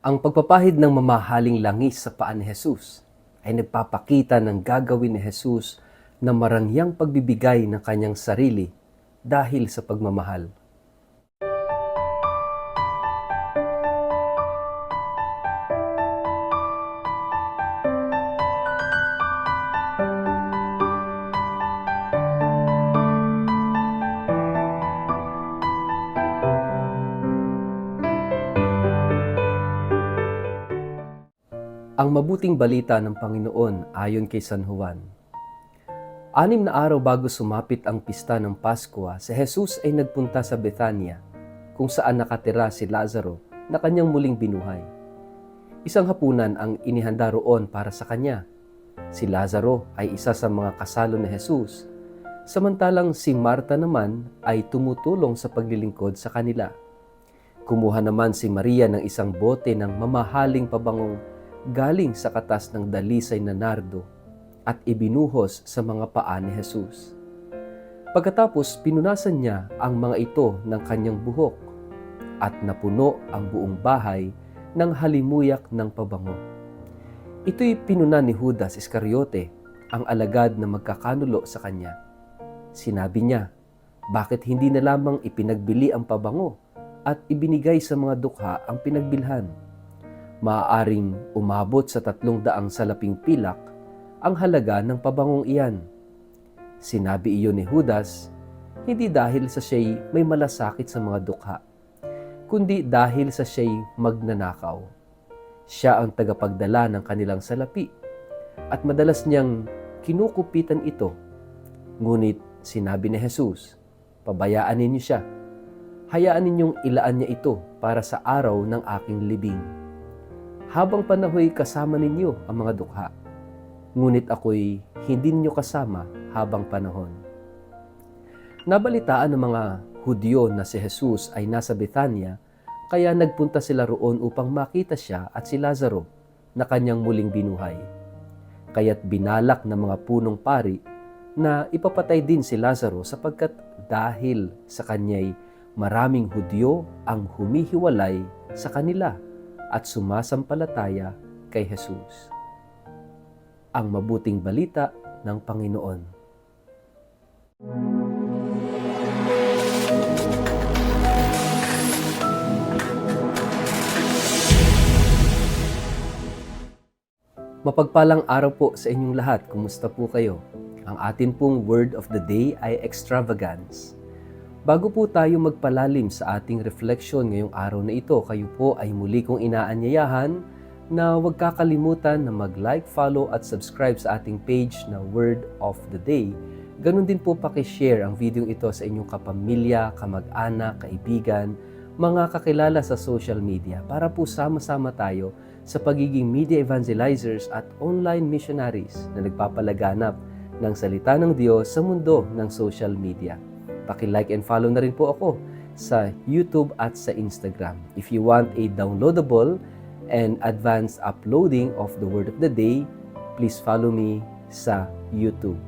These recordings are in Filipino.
Ang pagpapahid ng mamahaling langis sa paa ni Jesus ay nagpapakita ng gagawin ni Jesus na marangyang pagbibigay ng kanyang sarili dahil sa pagmamahal. Ang mabuting balita ng Panginoon ayon kay San Juan. 6 na araw bago sumapit ang pista ng Paskwa, si Jesus ay nagpunta sa Bethania, kung saan nakatira si Lazaro na kanyang muling binuhay. Isang hapunan ang inihanda roon para sa kanya. Si Lazaro ay isa sa mga kasalo ni Jesus, samantalang si Marta naman ay tumutulong sa paglilingkod sa kanila. Kumuha naman si Maria ng isang bote ng mamahaling pabangong galing sa katas ng dalisay na nardo at ibinuhos sa mga paa ni Jesus. Pagkatapos, pinunasan niya ang mga ito ng kanyang buhok at napuno ang buong bahay ng halimuyak ng pabango. Ito'y pinuna ni Judas Iscariote, ang alagad na magkakanulo sa kanya. Sinabi niya, bakit hindi na lamang ipinagbili ang pabango at ibinigay sa mga dukha ang pinagbilhan? Maaaring umabot sa 300 salaping pilak ang halaga ng pabangong iyan. Sinabi iyon ni Judas, hindi dahil sa siya'y may malasakit sa mga dukha, kundi dahil sa siya'y magnanakaw. Siya ang tagapagdala ng kanilang salapi at madalas niyang kinukupitan ito. Ngunit sinabi ni Jesus, pabayaan ninyo siya. Hayaan ninyong ilaan niya ito para sa araw ng aking libing. Habang panahoy kasama ninyo ang mga dukha, ngunit ako'y hindi ninyo kasama habang panahon. Nabalitaan ng mga Hudyo na si Jesus ay nasa Bethania, kaya nagpunta sila roon upang makita siya at si Lazaro na kanyang muling binuhay. Kaya't binalak ng mga punong pari na ipapatay din si Lazaro sapagkat dahil sa kanya'y maraming Hudyo ang humihiwalay sa kanila at sumasampalataya kay Jesus. Ang mabuting balita ng Panginoon. Mapagpalang araw po sa inyong lahat. Kumusta po kayo? Ang atin pong word of the day ay extravagance. Bago po tayo magpalalim sa ating reflection ngayong araw na ito, kayo po ay muli kong inaanyayahan na huwag kakalimutan na mag-like, follow at subscribe sa ating page na Word of the Day. Ganun din po pakishare ang video ito sa inyong kapamilya, kamag-anak, kaibigan, mga kakilala sa social media para po sama-sama tayo sa pagiging media evangelizers at online missionaries na nagpapalaganap ng salita ng Diyos sa mundo ng social media. Paki-like and follow na rin po ako sa YouTube at sa Instagram. If you want a downloadable and advanced uploading of the Word of the Day, please follow me sa YouTube.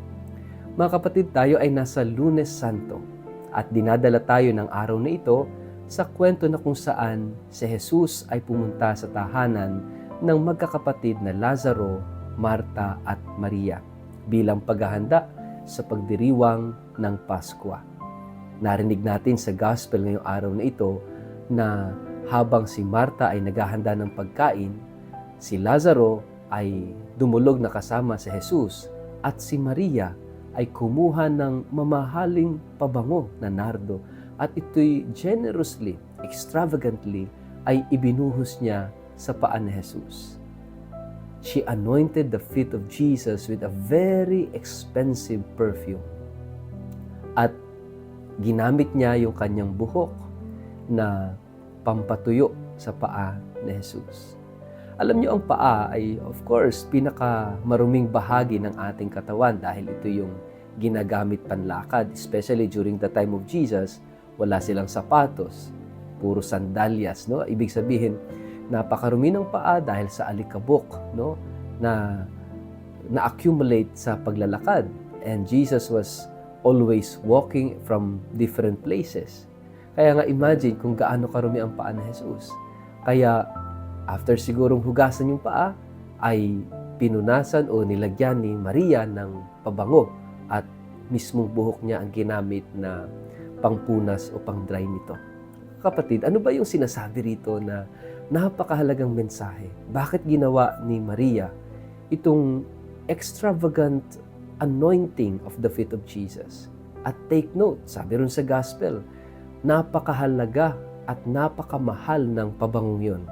Mga kapatid, tayo ay nasa Lunes Santo at dinadala tayo ng araw na ito sa kwento na kung saan si Jesus ay pumunta sa tahanan ng magkakapatid na Lazaro, Marta at Maria bilang paghahanda sa pagdiriwang ng Paskwa. Narinig natin sa gospel ngayong araw na ito na habang si Marta ay naghahanda ng pagkain, si Lazaro ay dumulog na kasama si Jesus at si Maria ay kumuha ng mamahaling pabango na nardo at ito'y generously, extravagantly ay ibinuhos niya sa paa ni Jesus. She anointed the feet of Jesus with a very expensive perfume. At ginamit niya yung kanyang buhok na pampatuyo sa paa ni Jesus. Alam niyo, ang paa ay of course pinakamaruming bahagi ng ating katawan dahil ito yung ginagamit panlakad, especially during the time of Jesus. Wala silang sapatos, puro sandalyas, no? Ibig sabihin, napakarumi ng paa dahil sa alikabok, no? Na-accumulate sa paglalakad. And Jesus was always walking from different places. Kaya nga imagine kung gaano karumi ang paa ni Jesus. Kaya After sigurong hugasan yung paa, ay pinunasan o nilagyan ni Maria ng pabango at mismong buhok niya ang ginamit na pangpunas o pang-dry nito. Kapatid, ano ba yung sinasabi rito na napakahalagang mensahe? Bakit ginawa ni Maria itong extravagant anointing of the feet of Jesus? At take note, sabi rin sa gospel, napakahalaga at napakamahal ng pabangong yun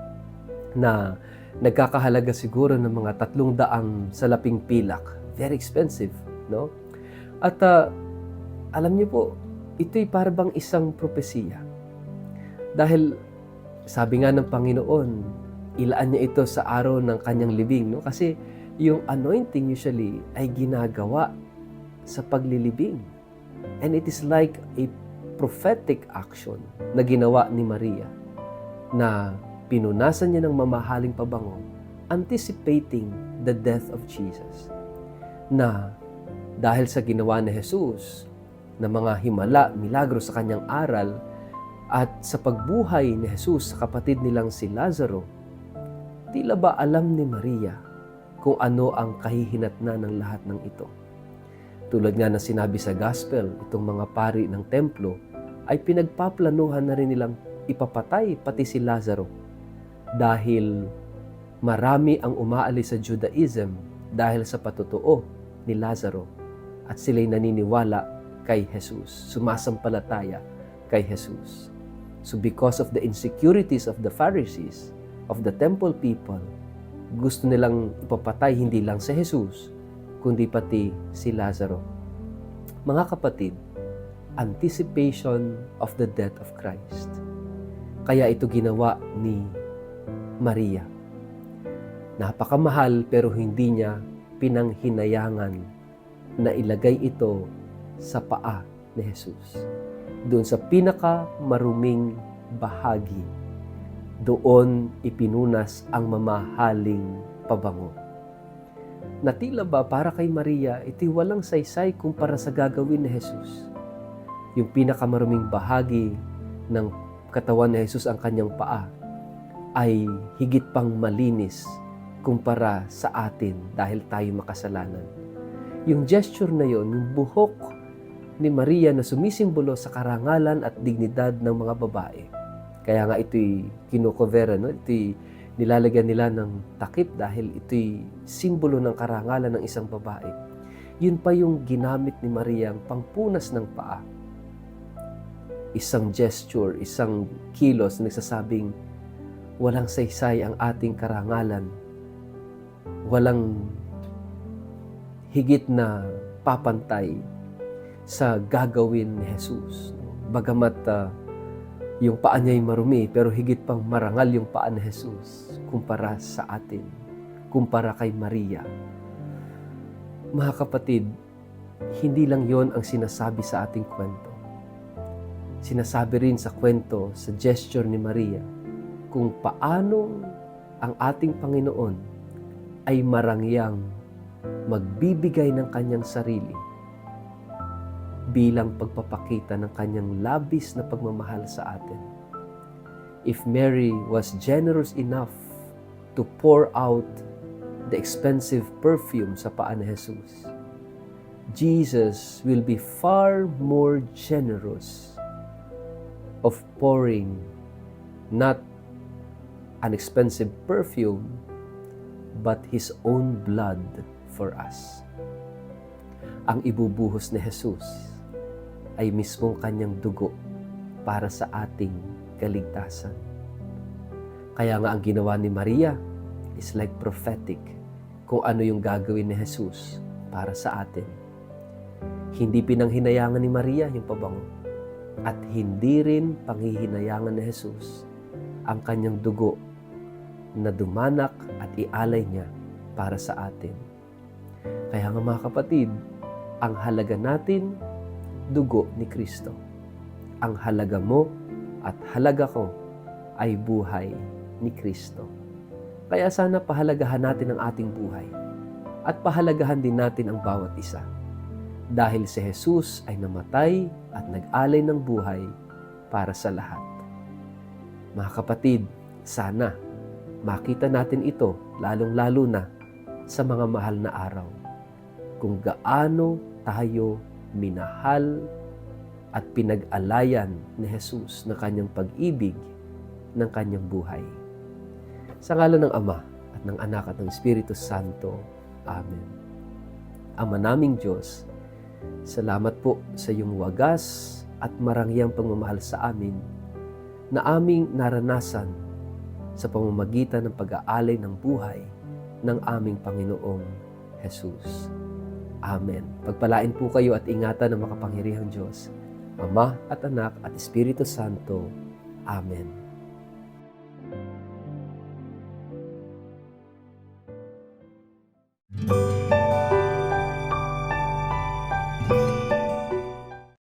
na nagkakahalaga siguro ng mga 300 salaping pilak. Very expensive, no? At alam niyo po, ito'y parang isang propesiya. Dahil sabi nga ng Panginoon, ilaan niya ito sa araw ng kanyang libing, no? Kasi yung anointing usually ay ginagawa sa paglilibing. And it is like a prophetic action na ginawa ni Maria na pinunasan niya ng mamahaling pabango, anticipating the death of Jesus. Na dahil sa ginawa ni Jesus na mga himala, milagro sa kanyang aral at sa pagbuhay ni Jesus sa kapatid nilang si Lazaro, tila ba alam ni Maria kung ano ang kahihinatnan ng lahat ng ito. Tulad nga na sinabi sa gospel, itong mga pari ng templo ay pinagpaplanuhan na rin nilang ipapatay pati si Lazaro dahil marami ang umaalis sa Judaism dahil sa patutuo ni Lazaro at sila'y naniniwala kay Jesus, sumasampalataya kay Jesus. So because of the insecurities of the Pharisees, of the temple people, gusto nilang ipapatay hindi lang si Jesus, kundi pati si Lazaro. Mga kapatid, anticipation of the death of Christ. Kaya ito ginawa ni Maria. Napakamahal pero hindi niya pinanghinayangan na ilagay ito sa paa ni Jesus. Doon sa pinakamaruming bahagi, doon ipinunas ang mamahaling pabango. Na tila ba para kay Maria, ito'y walang saysay kumpara sa gagawin ni Jesus. Yung pinakamaruming bahagi ng katawan ni Jesus, ang kanyang paa, ay higit pang malinis kumpara sa atin dahil tayo makasalanan. Yung gesture na yon, yung buhok ni Maria na sumisimbolo sa karangalan at dignidad ng mga babae. Kaya nga ito'y kinukovera, no? Ito'y nilalagyan nila ng takip dahil ito'y simbolo ng karangalan ng isang babae. Yun pa yung ginamit ni Maria ang pangpunas ng paa. Isang gesture, isang kilos na nagsasabing walang saysay ang ating karangalan. Walang higit na papantay sa gagawin ni Jesus. Bagamat yung paa niya ay marumi, pero higit pang marangal yung paa ni Jesus kumpara sa atin, kumpara kay Maria. Mga kapatid, hindi lang yon ang sinasabi sa ating kwento. Sinasabi rin sa kwento, sa gesture ni Maria, kung paano ang ating Panginoon ay marangyang magbibigay ng kanyang sarili bilang pagpapakita ng kanyang labis na pagmamahal sa atin. If Mary was generous enough to pour out the expensive perfume sa paa ni Jesus, Jesus will be far more generous of pouring not an expensive perfume, but His own blood for us. Ang ibubuhos ni Jesus ay mismong kanyang dugo para sa ating kaligtasan. Kaya nga ang ginawa ni Maria is like prophetic kung ano yung gagawin ni Jesus para sa atin. Hindi pinanghinayangan ni Maria yung pabango at hindi rin panghihinayangan ni Jesus ang kanyang dugo na dumanak at ialay niya para sa atin. Kaya nga mga kapatid, ang halaga natin, dugo ni Kristo. Ang halaga mo at halaga ko ay buhay ni Kristo. Kaya sana pahalagahan natin ang ating buhay at pahalagahan din natin ang bawat isa. Dahil si Jesus ay namatay at nag-alay ng buhay para sa lahat. Mga kapatid, sana makita natin ito lalong-lalo na sa mga mahal na araw. Kung gaano tayo minahal at pinag-alayan ni Jesus na kanyang pag-ibig ng kanyang buhay. Sa ngalan ng Ama at ng Anak at ng Espiritu Santo. Amen. Ama naming Diyos, salamat po sa iyong wagas at marangyang pagmamahal sa amin na aming naranasan sa pamamagitan ng pag-aalay ng buhay ng aming Panginoong Jesus. Amen. Pagpalain po kayo at ingatan ng makapangyarihang Diyos, Ama at Anak at Espiritu Santo. Amen.